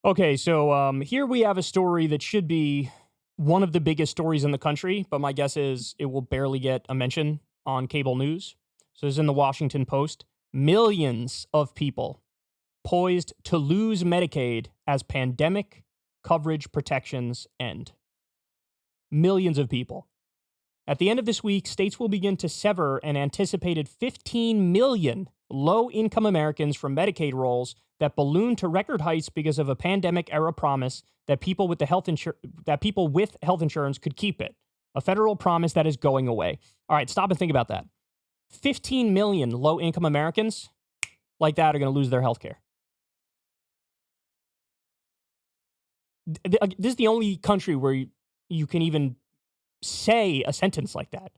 Okay, so here we have a story that should be one of the biggest stories in the country, but my guess is it will barely get a mention on cable news. So it's in the Washington Post. Millions of people poised to lose Medicaid as pandemic coverage protections end. Millions of people. At the end of this week, states will begin to sever an anticipated 15 million low-income Americans from Medicaid rolls that ballooned to record heights because of a pandemic-era promise that people with health insurance could keep it. A federal promise that is going away. All right, stop and think about that. 15 million low-income Americans like that are going to lose their health care. This is the only country where you can even say a sentence like that.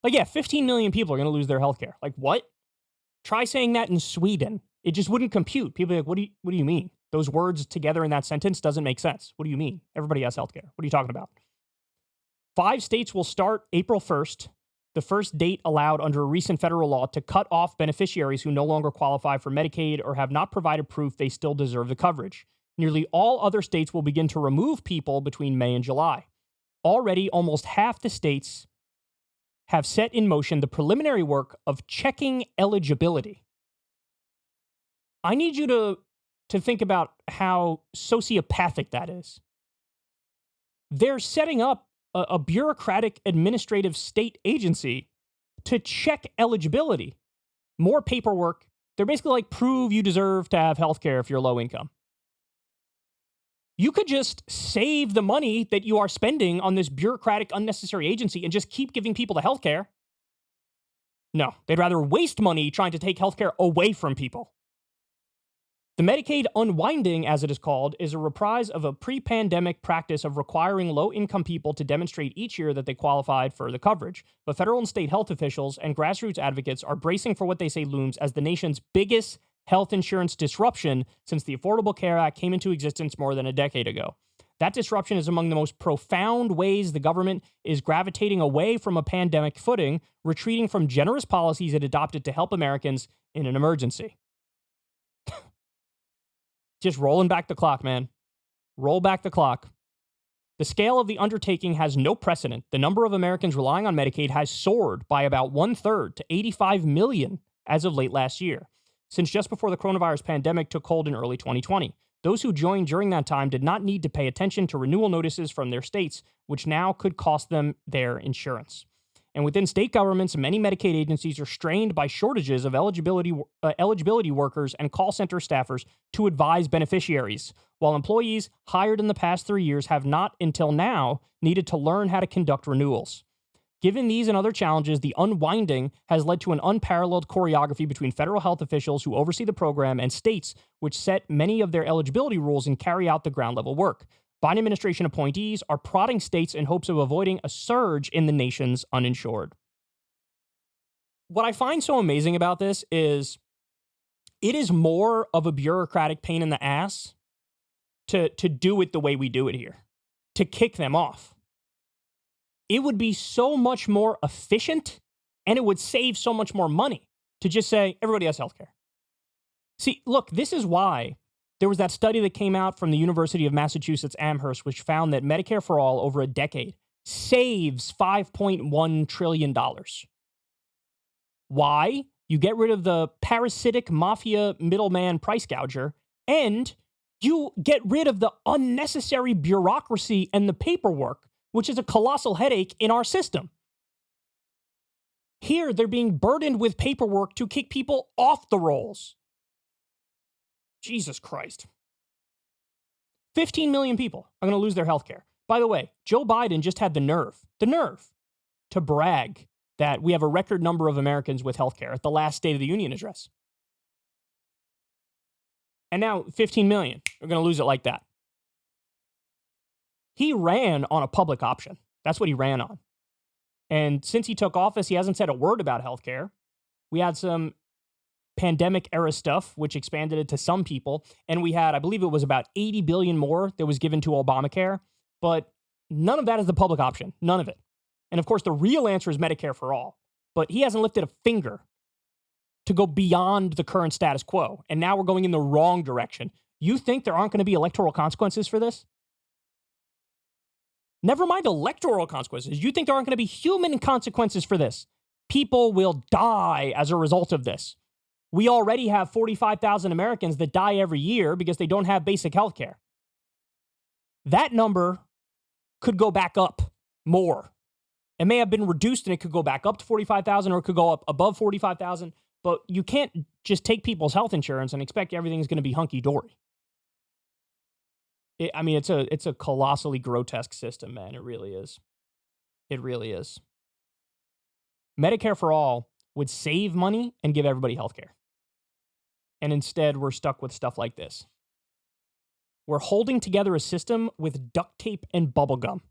Like, yeah, 15 million people are going to lose their health care. Like, what? Try saying that in Sweden. It just wouldn't compute. People are like, what do you mean? Those words together in that sentence doesn't make sense. What do you mean? Everybody has health care. What are you talking about? 5 states will start April 1st, the first date allowed under a recent federal law to cut off beneficiaries who no longer qualify for Medicaid or have not provided proof they still deserve the coverage. Nearly all other states will begin to remove people between May and July. Already, almost half the states have set in motion the preliminary work of checking eligibility. I need you to think about how sociopathic that is. They're setting up a bureaucratic administrative state agency to check eligibility. More paperwork. They're basically like, prove you deserve to have health care if you're low income. You could just save the money that you are spending on this bureaucratic, unnecessary agency and just keep giving people the health care. No, they'd rather waste money trying to take health care away from people. The Medicaid unwinding, as it is called, is a reprise of a pre-pandemic practice of requiring low-income people to demonstrate each year that they qualified for the coverage. But federal and state health officials and grassroots advocates are bracing for what they say looms as the nation's biggest health insurance disruption since the Affordable Care Act came into existence more than a decade ago. That disruption is among the most profound ways the government is gravitating away from a pandemic footing, retreating from generous policies it adopted to help Americans in an emergency. Just rolling back the clock, man. Roll back the clock. The scale of the undertaking has no precedent. The number of Americans relying on Medicaid has soared by about 1/3 to 85 million as of late last year, since just before the coronavirus pandemic took hold in early 2020. Those who joined during that time did not need to pay attention to renewal notices from their states, which now could cost them their insurance. And within state governments, many Medicaid agencies are strained by shortages of eligibility workers and call center staffers to advise beneficiaries, while employees hired in the past 3 years have not until now needed to learn how to conduct renewals. Given these and other challenges, the unwinding has led to an unparalleled choreography between federal health officials who oversee the program and states which set many of their eligibility rules and carry out the ground-level work. Biden administration appointees are prodding states in hopes of avoiding a surge in the nation's uninsured. What I find so amazing about this is it is more of a bureaucratic pain in the ass to do it the way we do it here, to kick them off. It would be so much more efficient and it would save so much more money to just say, everybody has healthcare. See, look, this is why there was that study that came out from the University of Massachusetts Amherst, which found that Medicare for All over a decade saves $5.1 trillion. Why? You get rid of the parasitic mafia middleman price gouger, and you get rid of the unnecessary bureaucracy and the paperwork, which is a colossal headache in our system. Here, they're being burdened with paperwork to kick people off the rolls. Jesus Christ. 15 million people are going to lose their health care. By the way, Joe Biden just had the nerve to brag that we have a record number of Americans with health care at the last State of the Union address. And now 15 million are going to lose it like that. He ran on a public option. That's what he ran on. And since he took office, he hasn't said a word about health care. We had some pandemic era stuff, which expanded it to some people. And we had, I believe it was about 80 billion more that was given to Obamacare. But none of that is the public option. None of it. And of course, the real answer is Medicare for all. But he hasn't lifted a finger to go beyond the current status quo. And now we're going in the wrong direction. You think there aren't going to be electoral consequences for this? Never mind electoral consequences. You think there aren't going to be human consequences for this? People will die as a result of this. We already have 45,000 Americans that die every year because they don't have basic health care. That number could go back up more. It may have been reduced and it could go back up to 45,000 or it could go up above 45,000. But you can't just take people's health insurance and expect everything's going to be hunky-dory. It's a colossally grotesque system, man. It really is. It really is. Medicare for all would save money and give everybody health care. And instead, we're stuck with stuff like this. We're holding together a system with duct tape and bubble gum.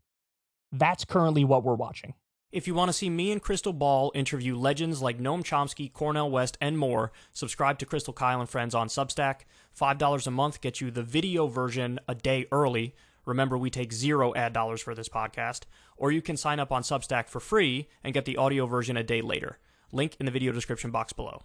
That's currently what we're watching. If you want to see me and Crystal Ball interview legends like Noam Chomsky, Cornel West, and more, subscribe to Crystal Kyle and Friends on Substack. $5 a month gets you the video version a day early. Remember, we take 0 ad dollars for this podcast. Or you can sign up on Substack for free and get the audio version a day later. Link in the video description box below.